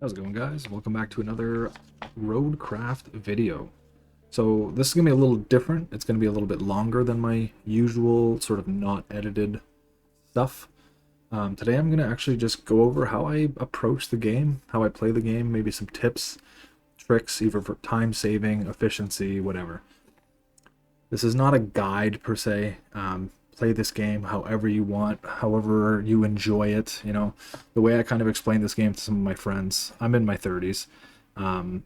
How's it going, guys? Welcome back to another Roadcraft video. So this is going to be a little different. It's going to be a little bit longer than my usual sort of not edited stuff. Today I'm going to actually just go over how I approach the game, how I play the game, maybe some tips, tricks, either for time saving, efficiency, whatever. This is not a guide per se. Play this game however you want, however you enjoy it. You know, the way I kind of explain this game to some of my friends, I'm in my 30s,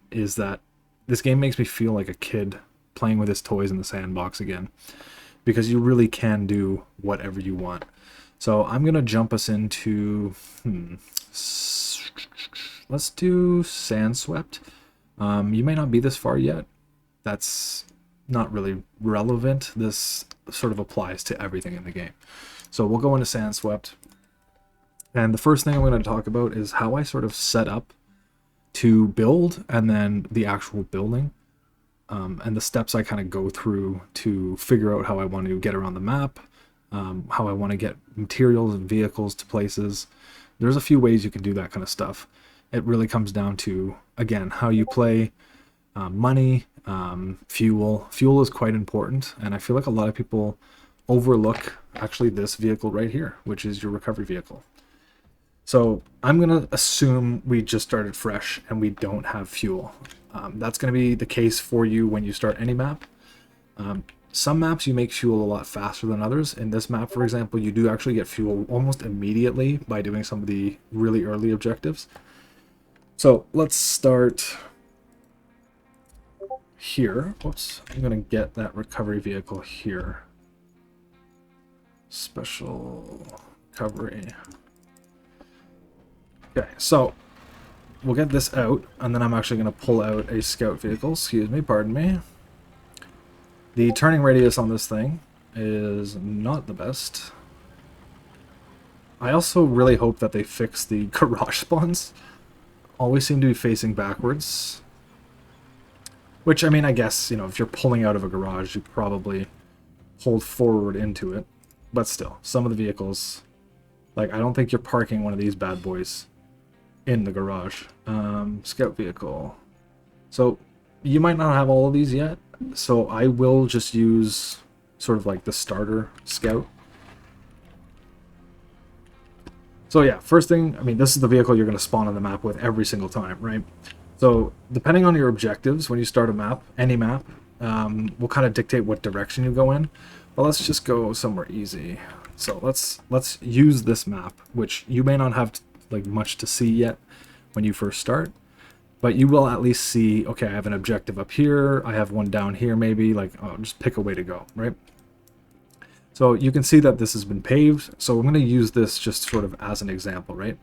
is that this game makes me feel like a kid playing with his toys in the sandbox again, because you really can do whatever you want. So I'm gonna jump us into let's do Sandswept. You may not be this far yet. That's not really relevant. This sort of applies to everything in the game. So we'll go into Sandswept. And the first thing I'm going to talk about is how I sort of set up to build, and then the actual building, and the steps I kind of go through to figure out how I want to get around the map, how I want to get materials and vehicles to places. There's a few ways you can do that kind of stuff. It really comes down to, again, how you play, money, fuel. Fuel is quite important, and I feel like a lot of people overlook actually this vehicle right here, which is your recovery vehicle. So I'm going to assume we just started fresh and we don't have fuel. That's going to be the case for you when you start any map. Some maps you make fuel a lot faster than others. In this map, for example, you do actually get fuel almost immediately by doing some of the really early objectives. So let's start here. Whoops, I'm gonna get that recovery vehicle here. Special recovery. Okay, so we'll get this out, and then I'm actually gonna pull out a scout vehicle. Excuse me, pardon me. The turning radius on this thing is not the best. I also really hope that they fix the garage spawns. Always seem to be facing backwards. Which, I mean, I guess, you know, if you're pulling out of a garage, you probably hold forward into it. But still, some of the vehicles, like, I don't think you're parking one of these bad boys in the garage. Scout vehicle. So, you might not have all of these yet, so I will just use sort of like the starter scout. So yeah, first thing, I mean, this is the vehicle you're going to spawn on the map with every single time, right? So depending on your objectives, when you start a map, any map, will kind of dictate what direction you go in. But let's just go somewhere easy. So let's use this map, which you may not have like much to see yet when you first start, but you will at least see, okay, I have an objective up here, I have one down here maybe, like, oh, just pick a way to go, right? So you can see that this has been paved, so I'm going to use this just sort of as an example, right?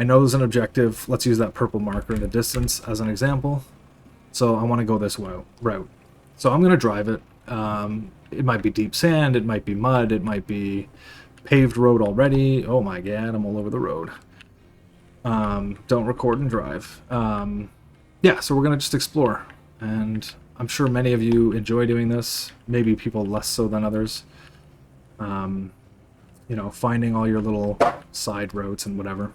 I know there's an objective. Let's use that purple marker in the distance as an example. So I want to go this route. So I'm going to drive it. It might be deep sand, it might be mud, it might be paved road already. Oh my god, I'm all over the road. Don't record and drive. Yeah, so we're going to just explore. And I'm sure many of you enjoy doing this. Maybe people less so than others. You know, finding all your little side roads and whatever.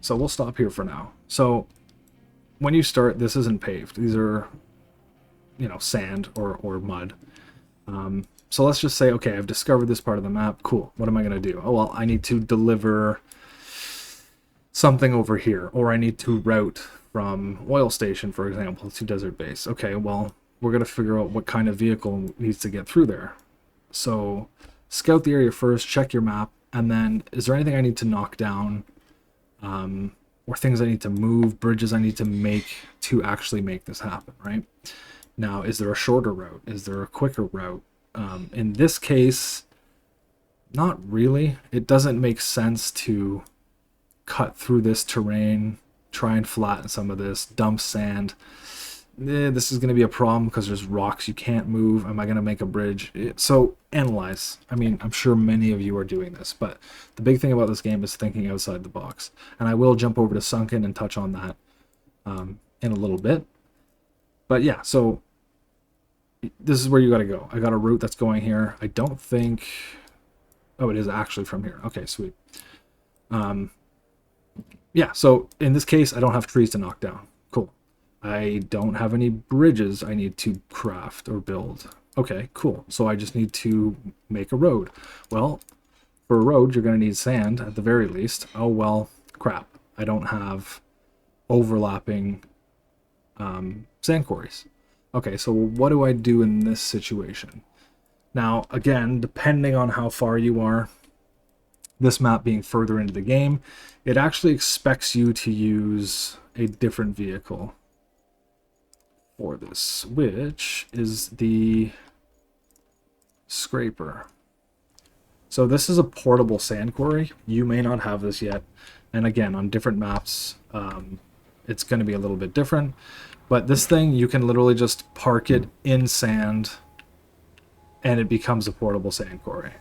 So we'll stop here for now. So when you start, this isn't paved. These are, you know, sand or mud. So let's just say, okay, I've discovered this part of the map. Cool. What am I going to do? Oh, well, I need to deliver something over here, or I need to route from oil station, for example, to desert base. Okay, well, we're going to figure out what kind of vehicle needs to get through there. So scout the area first, check your map, and then is there anything I need to knock down? Or things I need to move, bridges I need to make to actually make this happen, right? Now, is there a shorter route? Is there a quicker route? In this case, not really. It doesn't make sense to cut through this terrain, try and flatten some of this, dump sand. This is going to be a problem because there's rocks you can't move. Am I going to make a bridge? So analyze. I mean, I'm sure many of you are doing this, but the big thing about this game is thinking outside the box. And I will jump over to Sunken and touch on that in a little bit. But yeah, so this is where you got to go. I got a route that's going here. I don't think... Oh, it is actually from here. Okay, sweet. yeah, so in this case, I don't have trees to knock down. Cool. I don't have any bridges I need to craft or build. Okay, cool. So I just need to make a road. Well, for a road, you're going to need sand at the very least. Oh, well, crap. I don't have overlapping sand quarries. Okay, so what do I do in this situation? Now, again, depending on how far you are, this map being further into the game, it actually expects you to use a different vehicle for this, which is the scraper. So this is a portable sand quarry. You may not have this yet. And again, on different maps, it's going to be a little bit different. But this thing, you can literally just park it in sand and it becomes a portable sand quarry.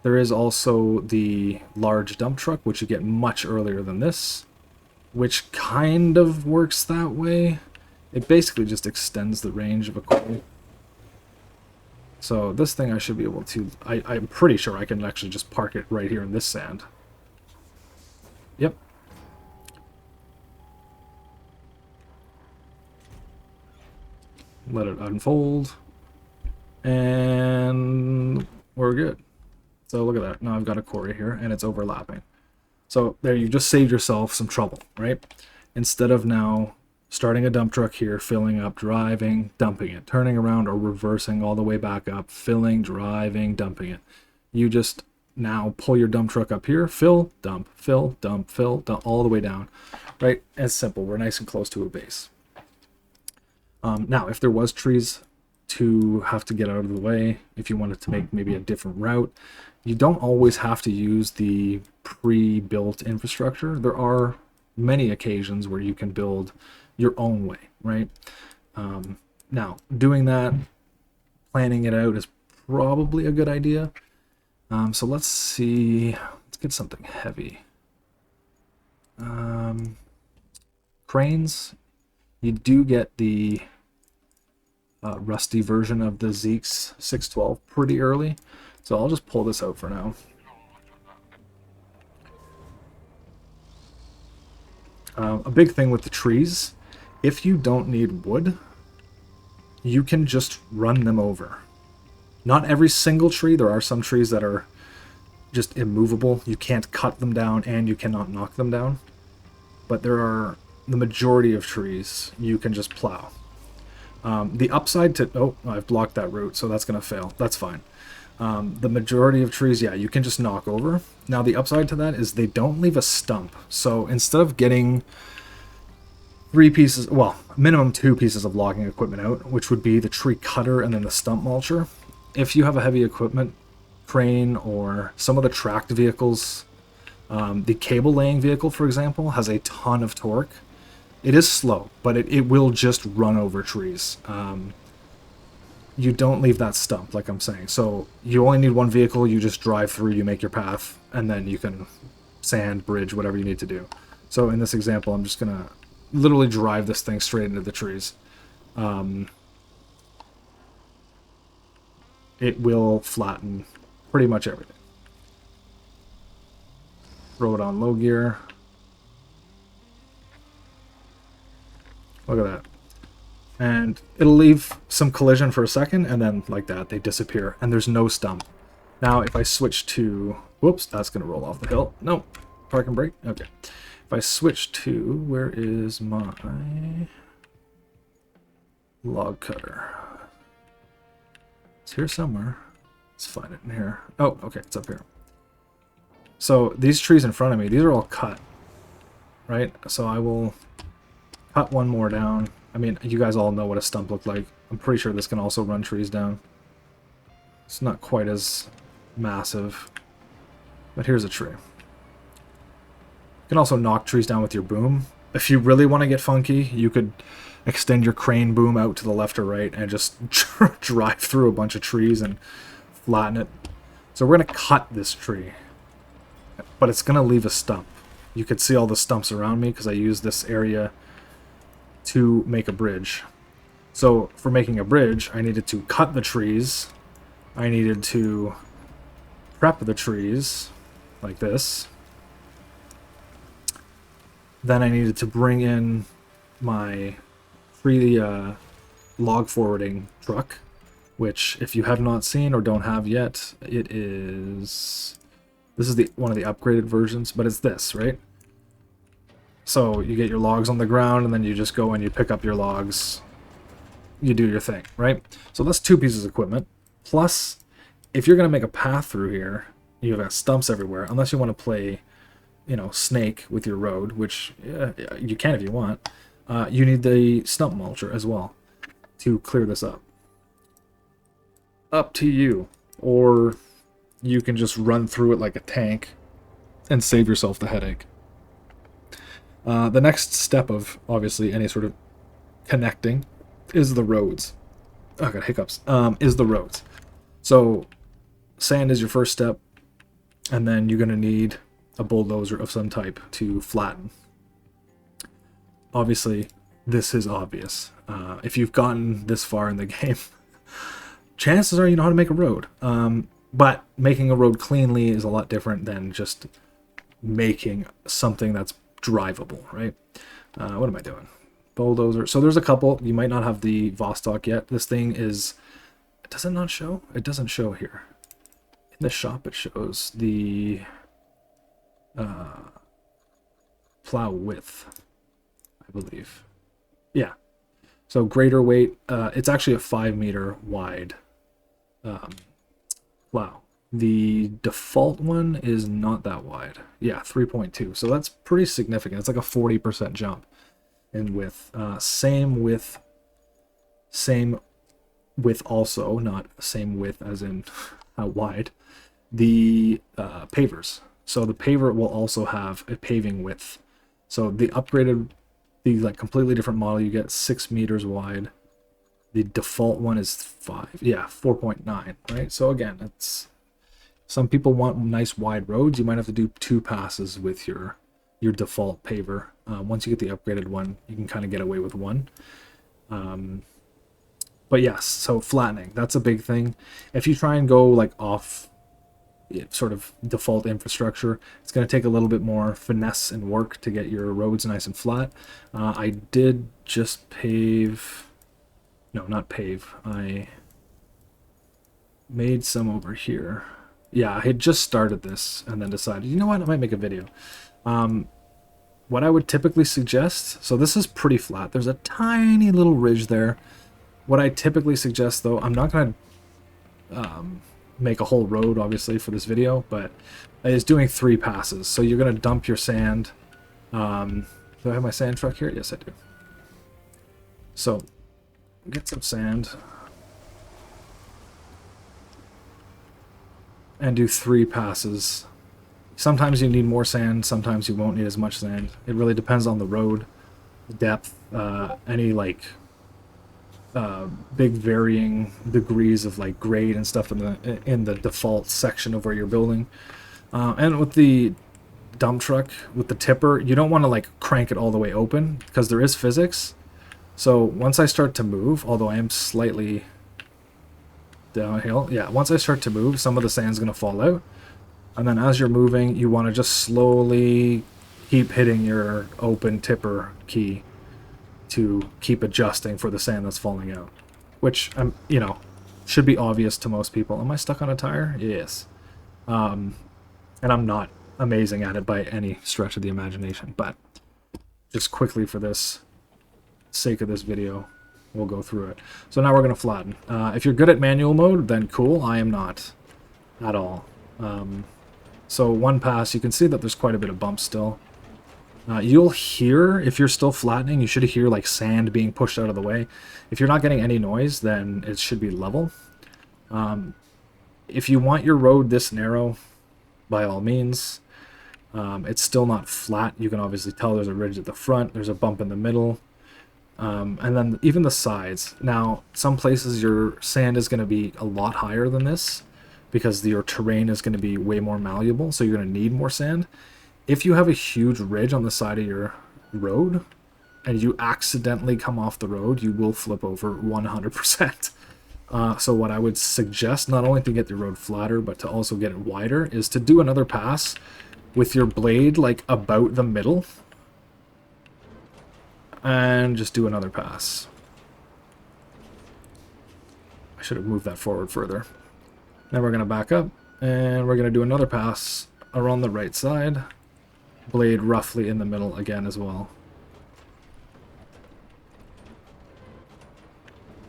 There is also the large dump truck, which you get much earlier than this, which kind of works that way. It basically just extends the range of a quarry. So this thing I should be able to... I'm pretty sure I can actually just park it right here in this sand. Yep. Let it unfold. And we're good. So look at that. Now I've got a quarry here, and it's overlapping. So there, you just saved yourself some trouble, right? Instead of now starting a dump truck here, filling up, driving, dumping it, turning around or reversing all the way back up, filling, driving, dumping it. You just now pull your dump truck up here, fill, dump, fill, dump, all the way down, right? It's simple. We're nice and close to a base. Now, if there was trees to have to get out of the way, if you wanted to make maybe a different route, you don't always have to use the pre-built infrastructure. There are many occasions where you can build your own way, right? Now, doing that, planning it out is probably a good idea. So let's see, let's get something heavy. Cranes, you do get the rusty version of the Zeke's 612 pretty early, so I'll just pull this out for now. A big thing with the trees, if you don't need wood, you can just run them over. Not every single tree. There are some trees that are just immovable. You can't cut them down and you cannot knock them down. But there are the majority of trees you can just plow. The upside to... Oh, I've blocked that route, so that's going to fail. That's fine. The majority of trees, yeah, you can just knock over. Now, the upside to that is they don't leave a stump. So instead of getting 3 pieces, well, minimum 2 pieces of logging equipment out, which would be the tree cutter and then the stump mulcher, if you have a heavy equipment crane or some of the tracked vehicles, the cable laying vehicle, for example, has a ton of torque. It is slow, but it will just run over trees. You don't leave that stump, like I'm saying. So you only need one vehicle, you just drive through, you make your path, and then you can sand, bridge, whatever you need to do. So in this example, I'm just going to literally drive this thing straight into the trees. It will flatten pretty much everything. Throw it on low gear. Look at that. And it'll leave some collision for a second, and then like that, they disappear, and there's no stump. Now, if I switch to... Whoops, that's going to roll off the hill. No, park and brake. Okay. If I switch to... Where is my log cutter? It's here somewhere. Let's find it in here. Oh, okay, it's up here. So these trees in front of me, these are all cut, right? So I will cut one more down. I mean, you guys all know what a stump looked like. I'm pretty sure this can also run trees down. It's not quite as massive, but here's a tree. You can also knock trees down with your boom. If you really want to get funky, you could extend your crane boom out to the left or right and just drive through a bunch of trees and flatten it. So we're going to cut this tree, but it's going to leave a stump. You could see all the stumps around me because I used this area to make a bridge. So for making a bridge, I needed to cut the trees. I needed to prep the trees like this. Then I needed to bring in my free log forwarding truck, which if you have not seen or don't have yet, it is, this is the one of the upgraded versions, but it's this, right? So you get your logs on the ground and then you just go and you pick up your logs, you do your thing, right? So that's 2 pieces of equipment. Plus, if you're going to make a path through here, you've got stumps everywhere, unless you want to play, you know, Snake with your road, which you can if you want. You need the stump mulcher as well to clear this up. Up to you. Or you can just run through it like a tank and save yourself the headache. The next step of, obviously, any sort of connecting is the roads. Oh, I got hiccups. Is the roads. So, sand is your first step, and then you're going to need a bulldozer of some type to flatten. Obviously, this is obvious. If you've gotten this far in the game, chances are you know how to make a road. But making a road cleanly is a lot different than just making something that's drivable, right? What am I doing? Bulldozer. So there's a couple. You might not have the Vostok yet. This thing is... Does it not show? It doesn't show here. In the shop it shows the plow width, I believe. Yeah. So greater weight. It's actually a 5 meter wide plow. The default one is not that wide. Yeah, 3.2. So that's pretty significant. It's like a 40% jump in width. Same width also, not same width as in how wide. The pavers. So the paver will also have a paving width. So the upgraded, the like completely different model, you get 6 meters wide. The default one is 4.9, right? So again, it's, some people want nice wide roads. You might have to do 2 passes with your default paver. Once you get the upgraded one, you can kind of get away with 1. But yes, so flattening, that's a big thing. If you try and go like off sort of default infrastructure, it's going to take a little bit more finesse and work to get your roads nice and flat. I did just pave, no, not pave, I made some over here. Yeah, I had just started this and then decided, you know what, I might make a video. What I would typically suggest, so this is pretty flat, there's a tiny little ridge there. What I typically suggest, though, I'm not going to make a whole road, obviously, for this video, but is doing 3 passes. So you're going to dump your sand. Do I have my sand truck here? Yes, I do. So get some sand and do 3 passes. Sometimes you need more sand, sometimes you won't need as much sand. It really depends on the road, the depth, any like big varying degrees of like grade and stuff in the default section of where you're building. And with the dump truck, with the tipper, you don't want to like crank it all the way open because there is physics. So once I start to move, although I am slightly downhill, yeah, once I start to move, some of the sand's going to fall out. And then as you're moving, you want to just slowly keep hitting your open tipper key to keep adjusting for the sand that's falling out, which you know, should be obvious to most people. Am I stuck on a tire? Yes. And I'm not amazing at it by any stretch of the imagination, but just quickly for this sake of this video, we'll go through it. So now we're going to flatten. If you're good at manual mode, then cool. I am not at all. So 1 pass, you can see that there's quite a bit of bump still. You'll hear, if you're still flattening, you should hear like sand being pushed out of the way. If you're not getting any noise, then it should be level. If you want your road this narrow, by all means. It's still not flat. You can obviously tell there's a ridge at the front, there's a bump in the middle, and then even the sides. Now, some places your sand is going to be a lot higher than this because your terrain is going to be way more malleable, so you're going to need more sand. If you have a huge ridge on the side of your road and you accidentally come off the road, you will flip over 100%. So what I would suggest, not only to get the road flatter, but to also get it wider, is to do another pass with your blade like about the middle. and just do another pass. I should have moved that forward further. Then we're going to back up, and we're going to do another pass around the right side. Blade roughly in the middle again as well.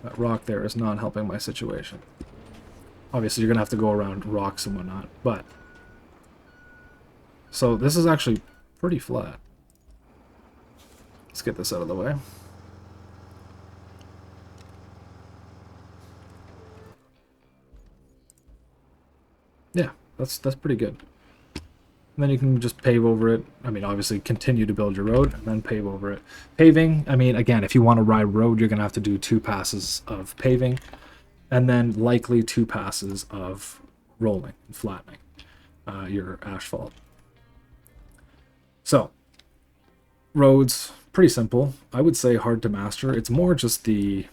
That rock there is not helping my situation. Obviously, you're going to have to go around rocks and whatnot, but... So this is actually pretty flat. Let's get this out of the way. Yeah, that's pretty good. And then you can just pave over it. I mean, obviously continue to build your road and then pave over it. Paving, I mean, again, if you want to ride road, you're going to have to do 2 passes of paving and then likely 2 passes of rolling and flattening your asphalt. So, roads, pretty simple. I would say hard to master. It's more just the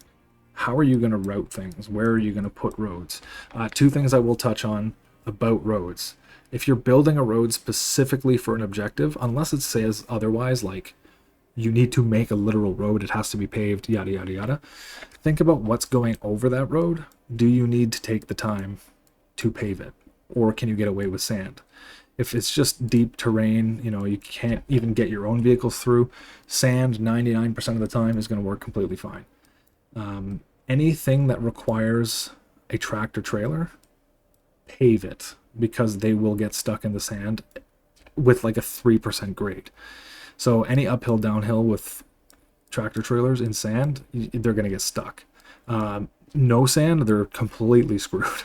how are you going to route things? Where are you going to put roads? 2 things I will touch on about roads. If you're building a road specifically for an objective, unless it says otherwise, like you need to make a literal road, it has to be paved, yada, yada, yada. Think about what's going over that road. Do you need to take the time to pave it? Or can you get away with sand? If it's just deep terrain, you know, you can't even get your own vehicles through, sand 99% of the time is going to work completely fine. Anything that requires a tractor trailer, pave it, because they will get stuck in the sand with like a 3% grade. So any uphill, downhill with tractor trailers in sand, they're going to get stuck. No sand, they're completely screwed.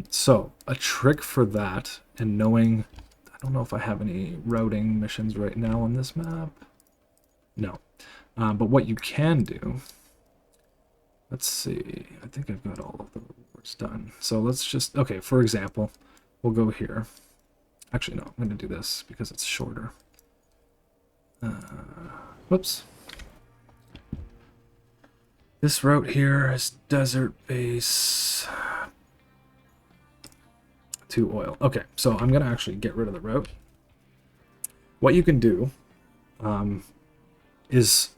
So a trick for that, and knowing, I don't know if I have any routing missions right now on this map. No. But what you can do, let's see, I think I've got all of the rewards done. So let's just, okay, for example, we'll go here. Actually, no, I'm going to do this because it's shorter. Whoops. This route here is desert base to oil. Okay, so I'm going to actually get rid of the route. What you can do is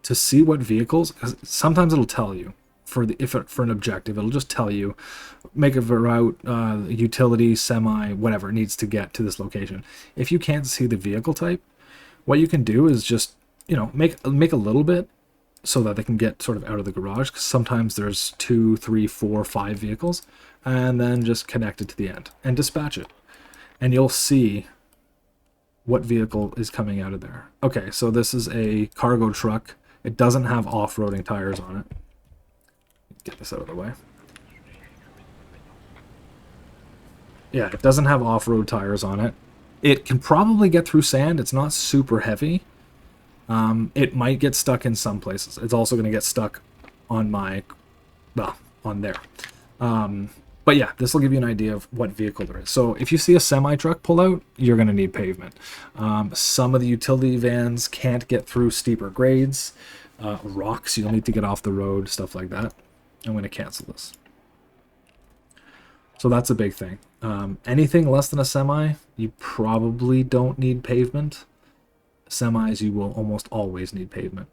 to see what vehicles, because sometimes it'll tell you for an objective, it'll just tell you make a route, utility, semi, whatever it needs to get to this location. If you can't see the vehicle type, what you can do is just, you know, make a little bit so that they can get sort of out of the garage, because sometimes there's 2, 3, 4, 5 vehicles, and then just connect it to the end and dispatch it, and you'll see what vehicle is coming out of there. Okay, so this is a cargo truck. It doesn't have off-roading tires on it. Get this out of the way. Yeah, it doesn't have off-road tires on it. It can probably get through sand. It's not super heavy. It might get stuck in some places. It's also going to get stuck on my, well, on there. But yeah, this will give you an idea of what vehicle there is. So if you see a semi-truck pull out, you're going to need pavement. Some of the utility vans can't get through steeper grades. Rocks, you'll need to get off the road, stuff like that. I'm going to cancel this. So that's a big thing. Anything less than a semi, you probably don't need pavement. Semis, you will almost always need pavement.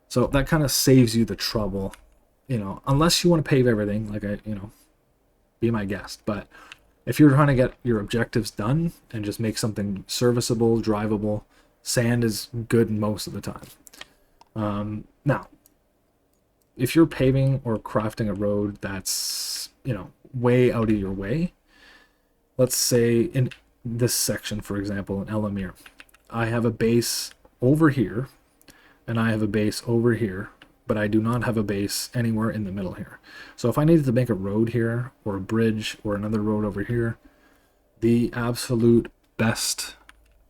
So that kind of saves you the trouble, you know, unless you want to pave everything, like be my guest. But if you're trying to get your objectives done and just make something serviceable, drivable, sand is good most of the time. Now, if you're paving or crafting a road that's, you know, way out of your way, let's say in this section, for example, in Elamir, I have a base over here, and I have a base over here, but I do not have a base anywhere in the middle here. So if I needed to make a road here, or a bridge, or another road over here, the absolute best,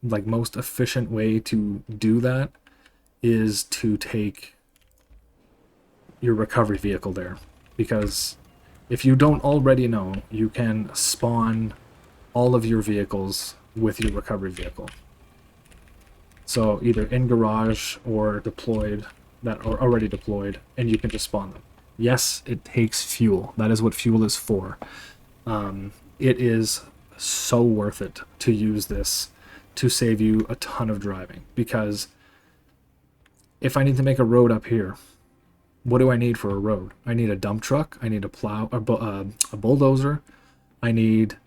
like most efficient way to do that is to take your recovery vehicle there. Because if you don't already know, you can spawn all of your vehicles with your recovery vehicle. So either in garage or deployed, that are already deployed, and you can just spawn them. Yes, it takes fuel. That is what fuel is for. It is so worth it to use this to save you a ton of driving, because if I need to make a road up here, what do I need for a road? I need a dump truck. I need a plow, a bulldozer. I need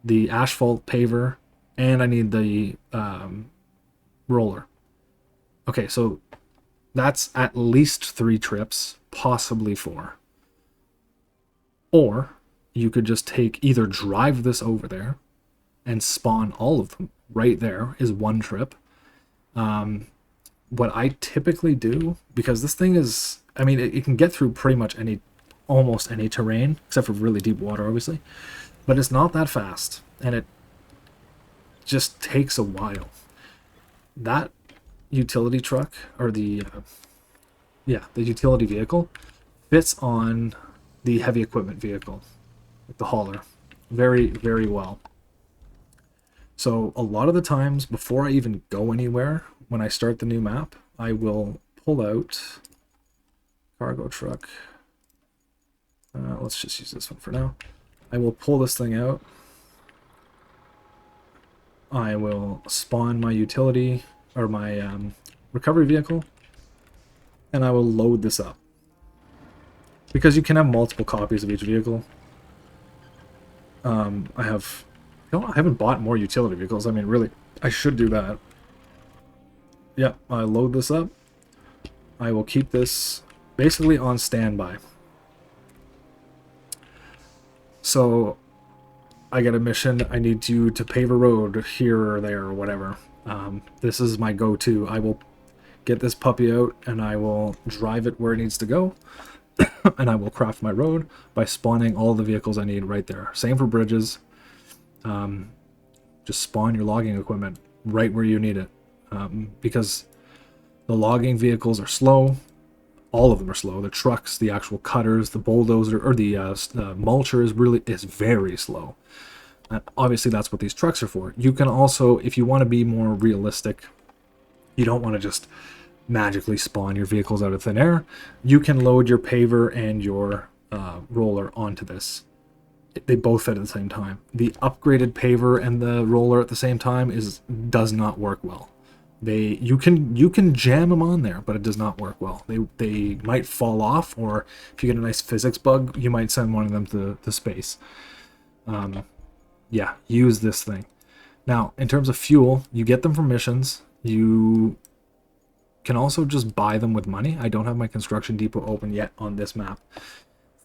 the asphalt paver, and I need the roller. Okay, so that's at least 3 trips, possibly 4. Or you could just either drive this over there and spawn all of them right there is 1 trip. What I typically do, because this thing is, I mean, it can get through pretty much almost any terrain, except for really deep water, obviously. But it's not that fast, and it just takes a while. That utility truck, or the utility vehicle, fits on the heavy equipment vehicle, like the hauler, very, very well. So a lot of the times, before I even go anywhere, when I start the new map, I will pull out cargo truck. Let's just use this one for now. I will pull this thing out. I will spawn my utility, or my recovery vehicle, and I will load this up. Because you can have multiple copies of each vehicle. I haven't bought more utility vehicles. I mean, really, I should do that. Yep, I load this up. I will keep this basically on standby. So I get a mission, I need you to pave a road here or there or whatever. This is my go-to. I will get this puppy out and I will drive it where it needs to go. And I will craft my road by spawning all the vehicles I need right there. Same for bridges. Just spawn your logging equipment right where you need it. Because the logging vehicles are slow. All of them are slow. The trucks, the actual cutters, the bulldozer, or the mulcher is very slow. Obviously, that's what these trucks are for. You can also, if you want to be more realistic, you don't want to just magically spawn your vehicles out of thin air. You can load your paver and your roller onto this. They both fit at the same time. The upgraded paver and the roller at the same time does not work well. You can jam them on there, but it does not work well. They might fall off, or if you get a nice physics bug, you might send one of them to space. Yeah, use this thing. Now, in terms of fuel, you get them from missions. You can also just buy them with money. I don't have my construction depot open yet on this map.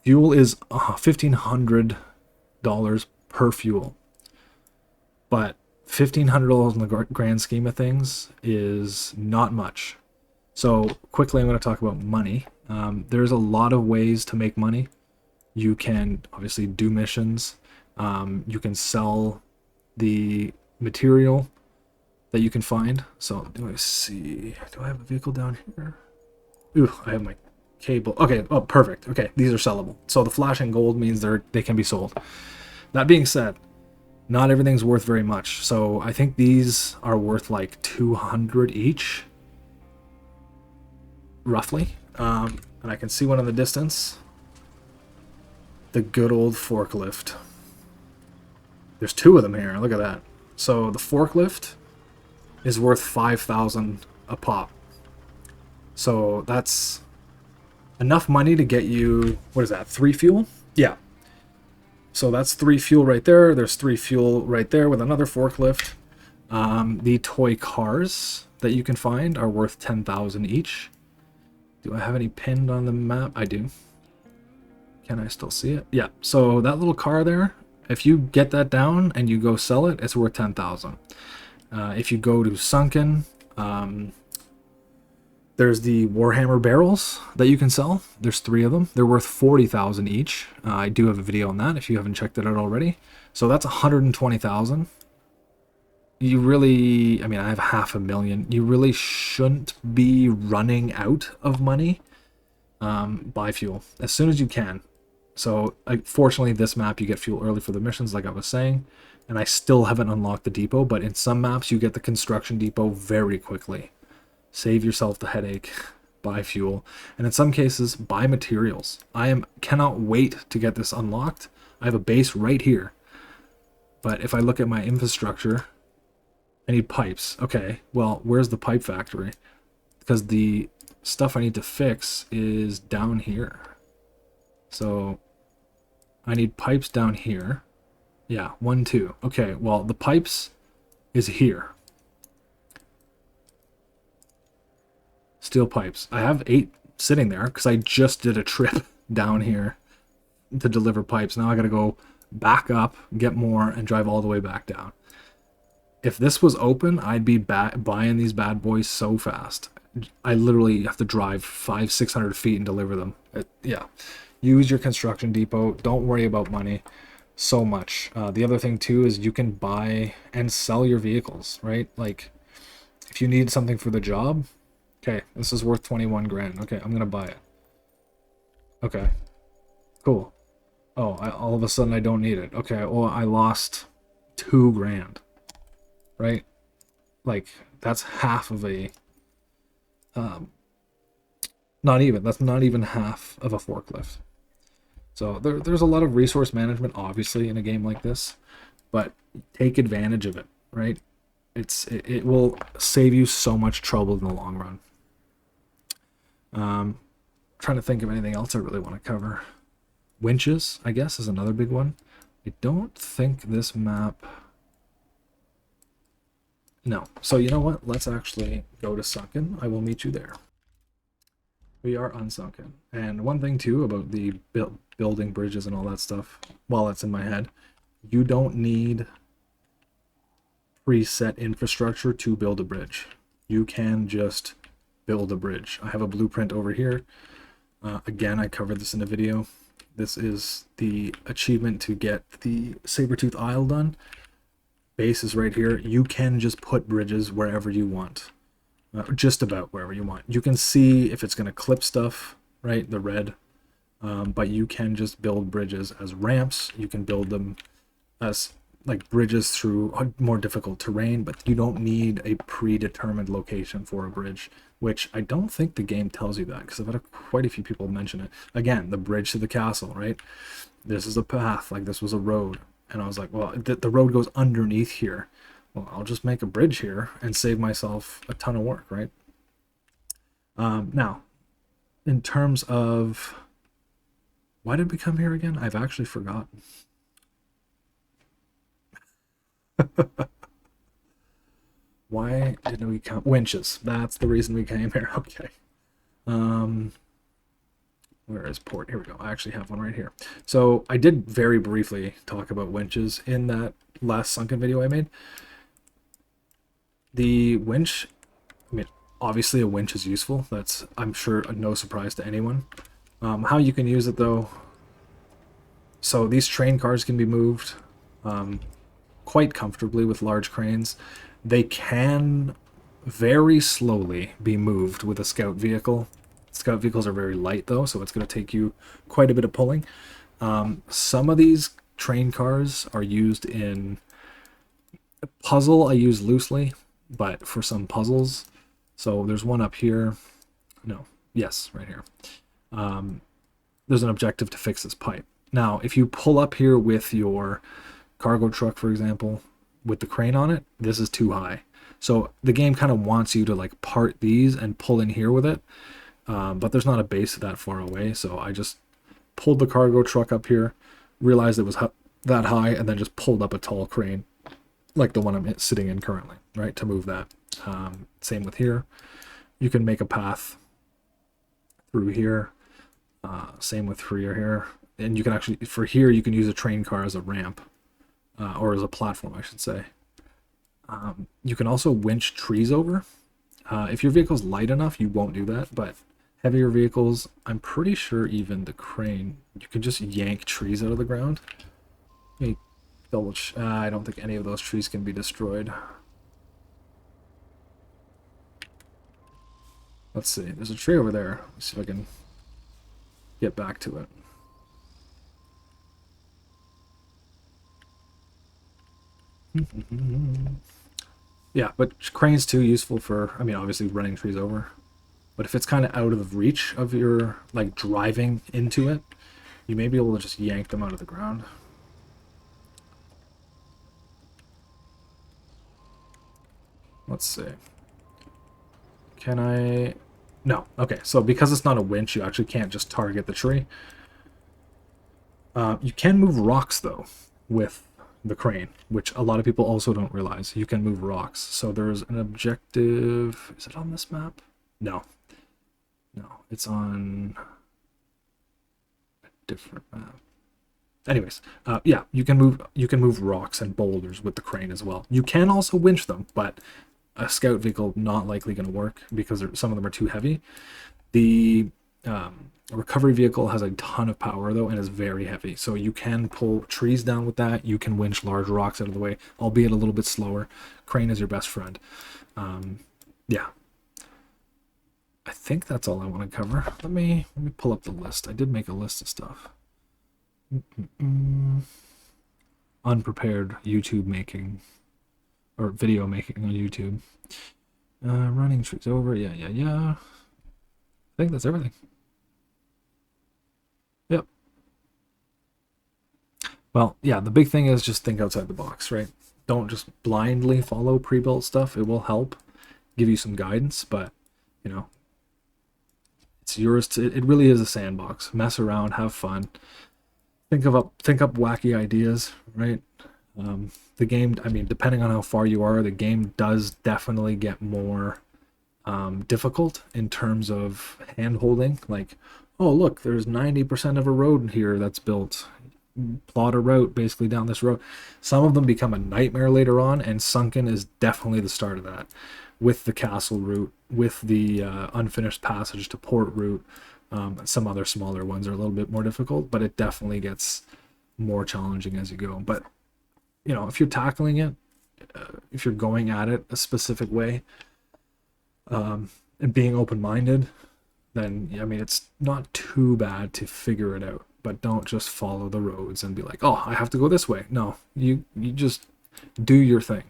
Fuel is $1,500 per fuel, but $1,500 in the grand scheme of things is not much. So quickly, I'm going to talk about money. There's a lot of ways to make money. You can obviously do missions. You can sell the material that you can find. So do I see? Do I have a vehicle down here? Ooh, I have my cable. Okay. Oh, perfect. Okay, these are sellable. So the flashing gold means they can be sold. That being said, not everything's worth very much. So I think these are worth like 200 each, roughly. And I can see one in the distance. The good old forklift. There's 2 of them here. Look at that. So the forklift is worth 5,000 a pop. So that's enough money to get you, what is that, 3 fuel? Yeah. So that's 3 fuel right there. There's 3 fuel right there with another forklift. The toy cars that you can find are worth 10,000 each. Do I have any pinned on the map? I do. Can I still see it? Yeah. So that little car there, if you get that down and you go sell it, it's worth 10,000. If you go to Sunken, there's the Warhammer barrels that you can sell. There's 3 of them. They're worth 40,000 each. I do have a video on that if you haven't checked it out already. So that's 120,000. You really, I mean, I have 500,000. You really shouldn't be running out of money. Buy fuel as soon as you can. So fortunately, this map you get fuel early for the missions, like I was saying. And I still haven't unlocked the depot, but in some maps you get the construction depot very quickly. Save yourself the headache, buy fuel, and in some cases, buy materials. Cannot wait to get this unlocked. I have a base right here. But if I look at my infrastructure, I need pipes. Okay, well, where's the pipe factory? Because the stuff I need to fix is down here. So I need pipes down here. Yeah, 1, 2. Okay, well, the pipes is here. Steel pipes. I have 8 sitting there because I just did a trip down here to deliver pipes. Now I gotta go back up, get more, and drive all the way back down. If this was open, I'd be buying these bad boys so fast. I literally have to drive 500-600 feet and deliver them. Yeah. Use your construction depot. Don't worry about money so much. The other thing too is you can buy and sell your vehicles, right? Like if you need something for the job, okay, this is worth 21 grand. Okay, I'm gonna buy it. Okay, cool. Oh, all of a sudden I don't need it. Okay, well, I lost 2 grand, right? Like that's half of a that's not even half of a forklift. So there's a lot of resource management obviously in a game like this, but take advantage of it, right? It will save you so much trouble in the long run. Trying to think of anything else I really want to cover. Winches, I guess, is another big one. I don't think this map... No. So you know what? Let's actually go to Sunken. I will meet you there. We are unsunken. And one thing too about the building bridges and all that stuff, while it's in my head, you don't need preset infrastructure to build a bridge. You can just build a bridge. I have a blueprint over here. Again, I covered this in a video. This is the achievement to get the Sabertooth Isle done. Base is right here. You can just put bridges wherever you want. Just about wherever you want. You can see if it's going to clip stuff, right? The red. But you can just build bridges as ramps. You can build them as like bridges through more difficult terrain, but you don't need a predetermined location for a bridge, which I don't think the game tells you that, because I've had quite a few people mention it. Again, the bridge to the castle, right? This is a path, like this was a road. And I was like, well, the road goes underneath here. Well, I'll just make a bridge here and save myself a ton of work, right? Now, in terms of... Why did we come here again? I've actually forgotten. Why did we come? Winches. That's the reason we came here. Okay. Where is port? Here we go. I actually have one right here. So I did very briefly talk about winches in that last Sunken video I made. The winch, I mean, obviously a winch is useful. That's, I'm sure, no surprise to anyone. How you can use it though. So these train cars can be moved quite comfortably with large cranes. They can very slowly be moved with a scout vehicle. Scout vehicles are very light though, so it's going to take you quite a bit of pulling. Some of these train cars are used in puzzle. I use loosely, but for some puzzles. So there's one up here. No, yes, right here. There's an objective to fix this pipe. Now, if you pull up here with your cargo truck, for example, with the crane on it, this is too high. So the game kind of wants you to like part these and pull in here with it. But there's not a base that far away, so I just pulled the cargo truck up here, realized it was that high, and then just pulled up a tall crane, like the one I'm sitting in currently, right, to move that. Same with here. You can make a path through here. Same with here. And you can actually, for here, you can use a train car as a ramp, or as a platform, I should say. You can also winch trees over. If your vehicle's light enough, you won't do that, but heavier vehicles, I'm pretty sure even the crane, you can just yank trees out of the ground. Let me double I don't think any of those trees can be destroyed. Let's see, there's a tree over there. Let's see if I can get back to it. Yeah, but crane's too useful for, I mean, obviously running trees over. But if it's kind of out of reach of your, like, driving into it, you may be able to just yank them out of the ground. Let's see. Can I... No. Okay, so because it's not a winch, you actually can't just target the tree. You can move rocks, though, with the crane, which a lot of people also don't realize. You can move rocks. So there's an objective. Is it on this map? No. No, it's on a different map. Anyways, yeah, you can move rocks and boulders with the crane as well. You can also winch them, but a scout vehicle not likely going to work because some of them are too heavy. The recovery vehicle has a ton of power though and is very heavy, so you can pull trees down with that. You can winch large rocks out of the way, albeit a little bit slower. Crane is your best friend. Yeah, I think that's all I want to cover. Let me pull up the list. I did make a list of stuff. Unprepared YouTube making or video making on YouTube. Running trees over. Yeah. I think that's everything. Yep. Well, yeah, the big thing is just think outside the box, right? Don't just blindly follow pre-built stuff. It will help give you some guidance, but you know, it's yours to, it really is a sandbox. Mess around, have fun. Think up wacky ideas, right? The game, I mean, depending on how far you are, the game does definitely get more difficult in terms of hand holding. Like, oh look, there's 90% of a road here that's built. Plot a route basically down this road. Some of them become a nightmare later on, and Sunken is definitely the start of that. With the castle route, with the unfinished passage to port route. Some other smaller ones are a little bit more difficult, but it definitely gets more challenging as you go. But you know, if you're tackling it, if you're going at it a specific way, and being open-minded, then I mean, it's not too bad to figure it out. But don't just follow the roads and be like, oh, I have to go this way. No, you just do your thing.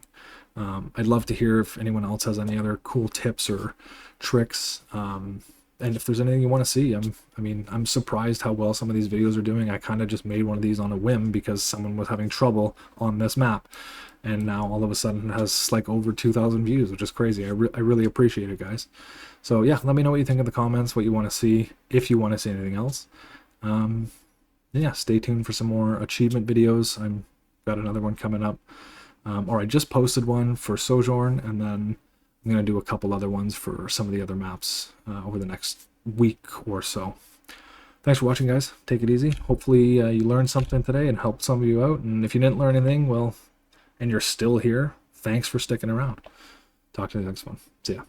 I'd love to hear if anyone else has any other cool tips or tricks. And if there's anything you want to see, I'm surprised how well some of these videos are doing. I kind of just made one of these on a whim because someone was having trouble on this map, and now all of a sudden it has like over 2,000 views, which is crazy. I really appreciate it, guys. So yeah, let me know what you think in the comments, what you want to see, if you want to see anything else. Yeah, stay tuned for some more achievement videos. I've got another one coming up. Or I just posted one for Sojourn, and then I'm going to do a couple other ones for some of the other maps over the next week or so. Thanks for watching, guys. Take it easy. Hopefully you learned something today and helped some of you out. And if you didn't learn anything, well, and you're still here, thanks for sticking around. Talk to you in the next one. See ya.